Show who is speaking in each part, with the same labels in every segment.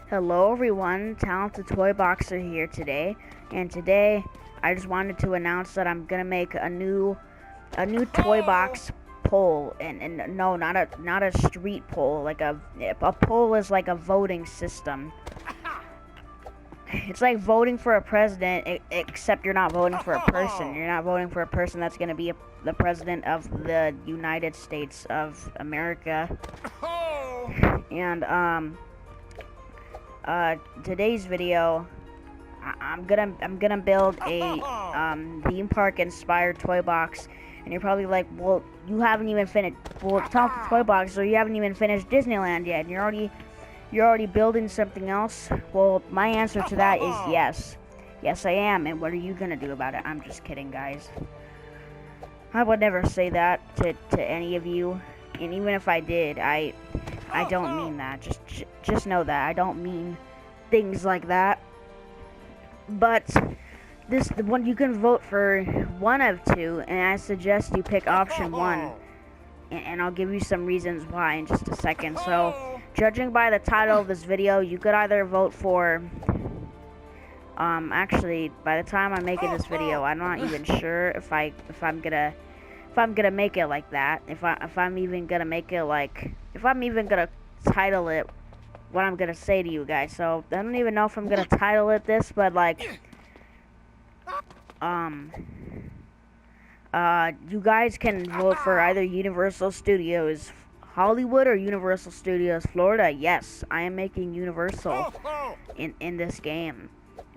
Speaker 1: Hello everyone, Talented Toy Boxer here today, and today I just wanted to announce that I'm gonna make a new toy box poll, and no, not a street poll. Like a poll is like a voting system. It's like voting for a president, except you're not voting for a person. You're not voting for a person that's gonna be the president of the United States of America. And today's video, I'm gonna build a theme park inspired toy box, and you're probably like, well, you haven't even finished. Well, it's not the toy box, so you haven't even finished Disneyland yet, and you're already building something else. Well, my answer to that is yes. Yes, I am. And what are you gonna do about it? I'm just kidding, guys. I would never say that to any of you, and even if I did, I don't mean that. Just know that I don't mean things like that. But the one, you can vote for one of two, and I suggest you pick option one, and I'll give you some reasons why in just a second. So, judging by the title of this video, you could either vote for actually, by the time I'm making this video, I'm not even sure if I'm gonna make it like that. If I'm even gonna make it like, if I'm even gonna title it what I'm gonna say to you guys. So I don't even know if I'm gonna title it this, but like, you guys can vote for either Universal Studios Hollywood or Universal Studios Florida. Yes, I am making Universal in this game,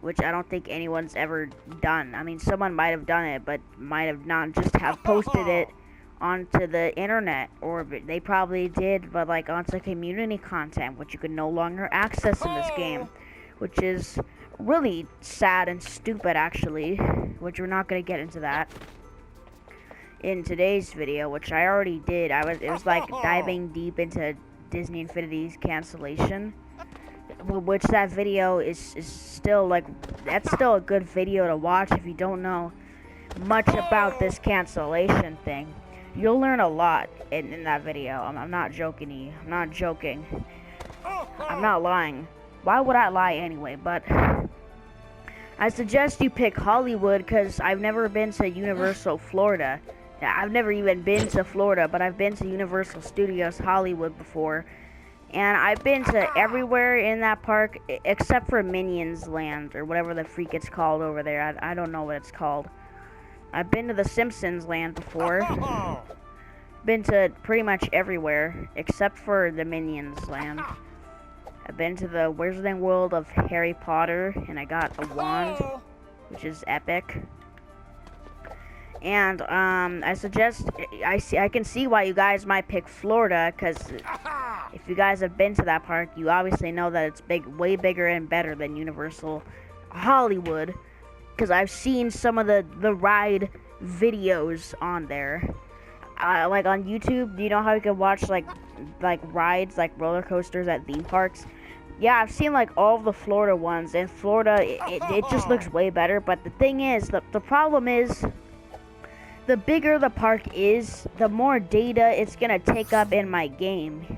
Speaker 1: which I don't think anyone's ever done. I mean, someone might have done it, but might have not just have posted it onto the internet, or they probably did, but like onto community content, which you can no longer access in this game, which is really sad and stupid, actually, which we're not going to get into that in today's video, which I already did. It was like diving deep into Disney Infinity's cancellation, which that video is still like, that's still a good video to watch if you don't know much about this cancellation thing. You'll learn a lot in that video. I'm not joking. I'm not joking. I'm not lying. Why would I lie anyway? But I suggest you pick Hollywood, because I've never been to Universal Florida. I've never even been to Florida, but I've been to Universal Studios Hollywood before. And I've been to everywhere in that park except for Minions Land, or whatever the freak it's called over there. I don't know what it's called. I've been to the Simpsons Land before. Been to pretty much everywhere except for the Minions Land. I've been to the Wizarding World of Harry Potter, and I got a wand, which is epic. And I suggest, I can see why you guys might pick Florida, because if you guys have been to that park, you obviously know that it's way bigger and better than Universal Hollywood, because I've seen some of the ride videos on there. Like on YouTube, do you know how you can watch like rides, like roller coasters at theme parks? Yeah, I've seen like all of the Florida ones, and Florida, it just looks way better. But the thing is, the problem is, the bigger the park is, the more data it's gonna take up in my game.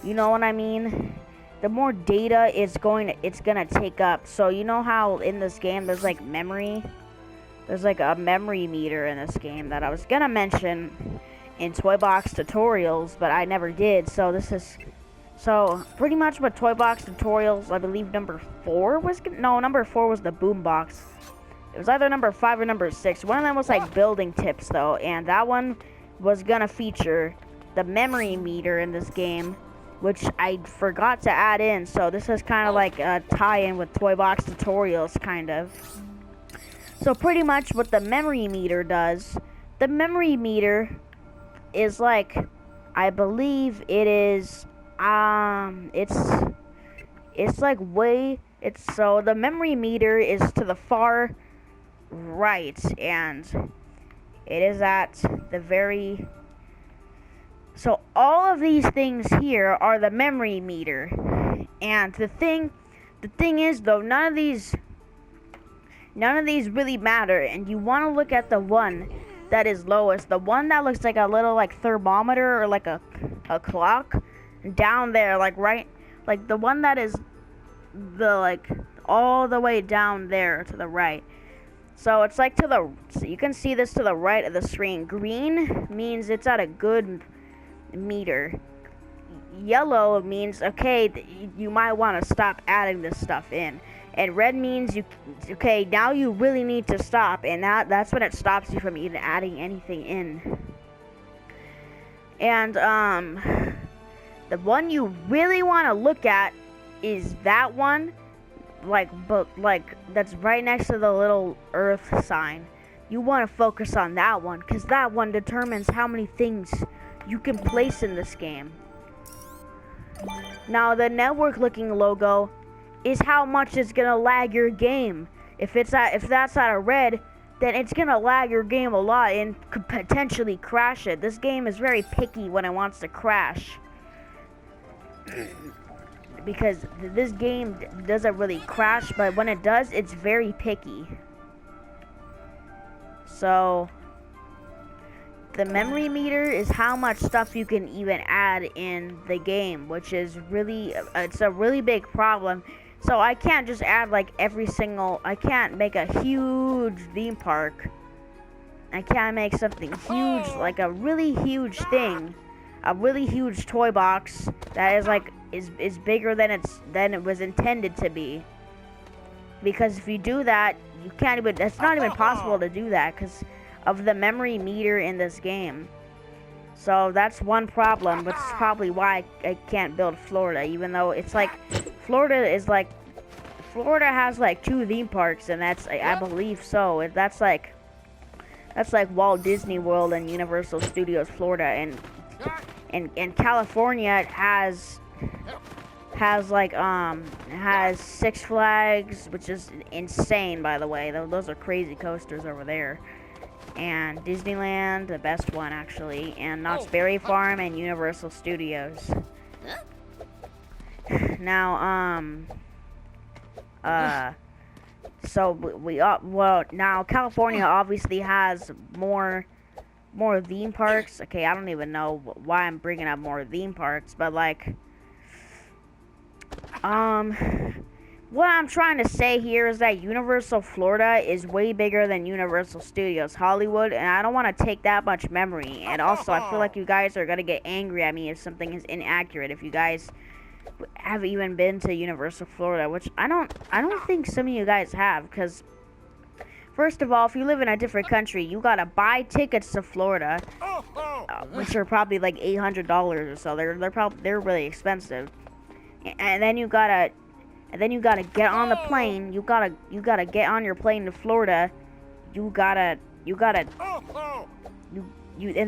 Speaker 1: You know what I mean? The more data it's gonna take up. So you know how in this game there's like memory? There's like a memory meter in this game that I was gonna mention in Toy Box Tutorials, but I never did. So pretty much with Toy Box Tutorials, I believe number 4 was, no, number 4 was the boom box. It was either number 5 or number 6. One of them was like building tips though, and that one was gonna feature the memory meter in this game, which I forgot to add in. So this is kind of like a tie-in with Toy Box Tutorials, kind of. So pretty much what the memory meter does, the memory meter is like, I believe it is, it's like so the memory meter is to the far right, and it is at the very, so all of these things here are the memory meter. And the thing is though, none of these really matter, and you want to look at the one that is lowest, the one that looks like a little like thermometer or like a clock down there, like right, like the one that is like all the way down there to the right. So it's like so you can see this to the right of the screen. Green means it's at a good meter. Yellow means, okay, you might want to stop adding this stuff in. And red means okay, now you really need to stop, and that's when it stops you from even adding anything in. And the one you really want to look at is that one, like that's right next to the little Earth sign. You want to focus on that one, because that one determines how many things you can place in this game. Now, the network looking logo is how much it's gonna lag your game. If that's at a red, then it's gonna lag your game a lot and could potentially crash it. This game is very picky when it wants to crash, because this game doesn't really crash, but when it does, it's very picky. So the memory meter is how much stuff you can even add in the game, which is really, it's a really big problem. So I can't just add like I can't make a huge theme park. I can't make something huge, like a really huge thing, a really huge toy box that is like is bigger than it was intended to be. Because if you do that, you can't even. It's not even possible to do that because of the memory meter in this game. So that's one problem, which is probably why I can't build Florida, even though it's like Florida has like 2 theme parks, and that's, I believe so. That's like Walt Disney World and Universal Studios Florida, and California has Six Flags, which is insane, by the way. Those are crazy coasters over there. And Disneyland, the best one actually, and Knott's Berry Farm and Universal Studios. Now, so now California obviously has more theme parks. Okay, I don't even know why I'm bringing up more theme parks, but like, what I'm trying to say here is that Universal Florida is way bigger than Universal Studios Hollywood, and I don't want to take that much memory. And also, I feel like you guys are gonna get angry at me if something is inaccurate. If you guys have even been to Universal Florida, which I don't think some of you guys have, because first of all, if you live in a different country, you gotta buy tickets to Florida, which are probably like $800 or so. They're really expensive, and then you gotta get on the plane. You gotta get on your plane to Florida. And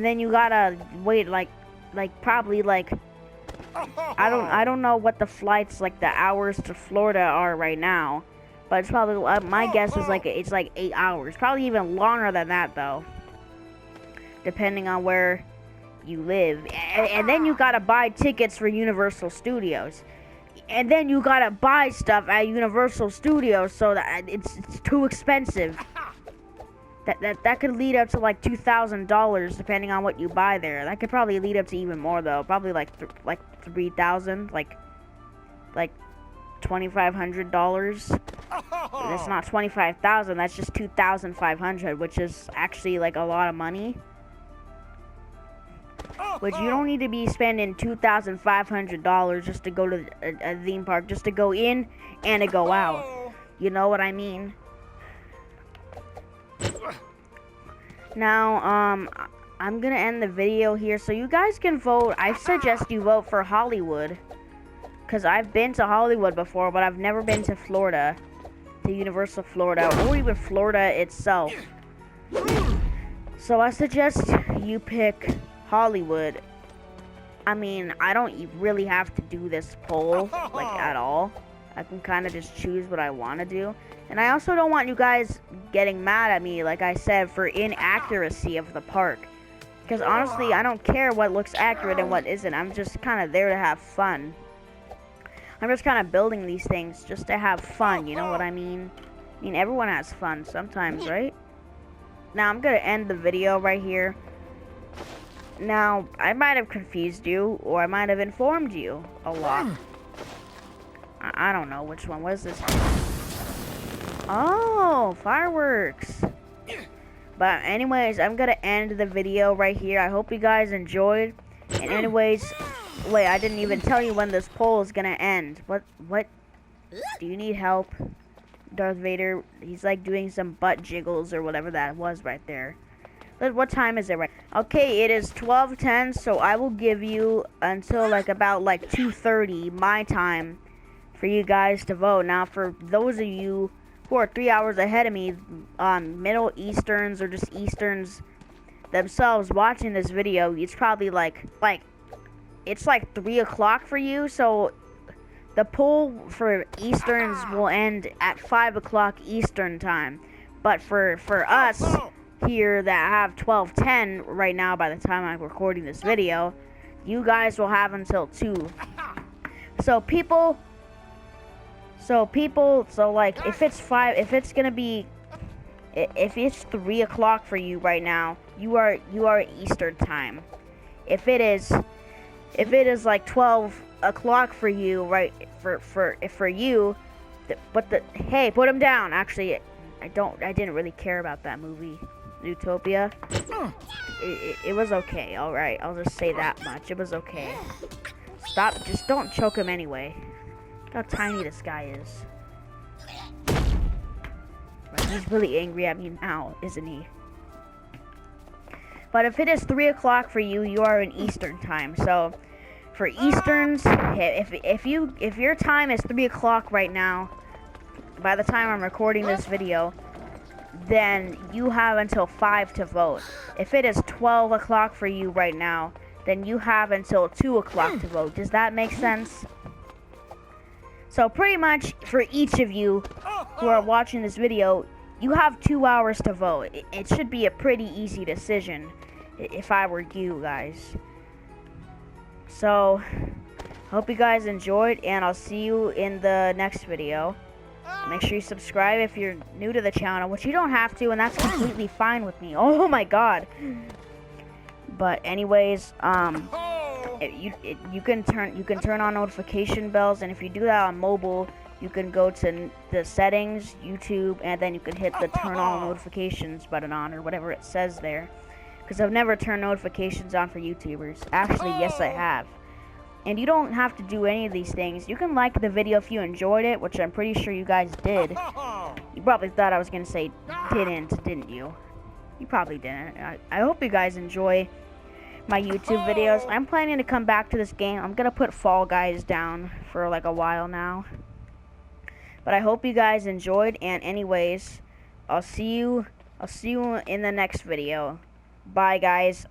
Speaker 1: then you gotta wait like probably like, I don't know what the flights, like the hours to Florida are right now, but it's probably, my guess is like it's like 8 hours, probably even longer than that though, depending on where you live. And then you gotta buy tickets for Universal Studios, and then you gotta buy stuff at Universal Studios, so that it's too expensive. That could lead up to like $2,000 depending on what you buy there. That could probably lead up to even more though. Probably like 3,000, like $2,500. That's not 25,000. That's just 2,500, which is actually like a lot of money. Which you don't need to be spending $2,500 just to go to a theme park, just to go in and to go out. You know what I mean? Now, I'm gonna end the video here, so you guys can vote. I suggest you vote for Hollywood, because I've been to Hollywood before, but I've never been to Florida, to Universal Florida, or even Florida itself. So I suggest you pick Hollywood. I mean, I don't really have to do this poll, like, at all. I can kind of just choose what I want to do. And I also don't want you guys getting mad at me, like I said, for inaccuracy of the park. Because honestly, I don't care what looks accurate and what isn't. I'm just kind of there to have fun. I'm just kind of building these things just to have fun, you know what I mean? I mean, everyone has fun sometimes, right? Now, I'm going to end the video right here. Now, I might have confused you, or I might have informed you a lot. I don't know which one. What is this? Oh, fireworks. But anyways, I'm gonna end the video right here. I hope you guys enjoyed. And anyways, wait, I didn't even tell you when this poll is gonna end. What? Do you need help? Darth Vader, he's like doing some butt jiggles or whatever that was right there. What time is it right? Okay, it is 12:10, so I will give you until like about like 2:30 my time for you guys to vote. Now, for those of you who are 3 hours ahead of me, Middle Easterns or just Easterns themselves watching this video, it's probably like it's like 3 o'clock for you. So the poll for Easterns will end at 5 o'clock Eastern time, but for us here that have 12:10 right now, by the time I'm recording this video, you guys will have until 2. So like if it's 3 o'clock for you right now, you are Eastern time. If it is like 12 o'clock for you, right, for you, hey, put him down. Actually, I didn't really care about that movie, Utopia. It was okay. All right, I'll just say that much. It was okay. Stop. Just don't choke him anyway. Look how tiny this guy is. Right, he's really angry at me now, isn't he? But if it is 3 o'clock for you, you are in Eastern time. So for Easterns, if your time is 3 o'clock right now, by the time I'm recording this video, then you have until 5 to vote. If it is 12 o'clock for you right now, then you have until 2 o'clock to vote. Does that make sense? So pretty much for each of you who are watching this video, you have 2 hours to vote. It should be a pretty easy decision if I were you guys. So, hope you guys enjoyed, and I'll see you in the next video. Make sure you subscribe if you're new to the channel, which you don't have to, and that's completely fine with me. Oh my god. But anyways, you can turn on notification bells, and if you do that on mobile, you can go to the settings, YouTube, and then you can hit the turn all notifications button on, or whatever it says there. Because I've never turned notifications on for YouTubers. Actually, yes, I have. And you don't have to do any of these things. You can like the video if you enjoyed it, which I'm pretty sure you guys did. You probably thought I was going to say didn't you? You probably didn't. I hope you guys enjoy my YouTube videos. I'm planning to come back to this game. I'm going to put Fall Guys down for like a while now. But I hope you guys enjoyed, and anyways, I'll see you in the next video. Bye, guys.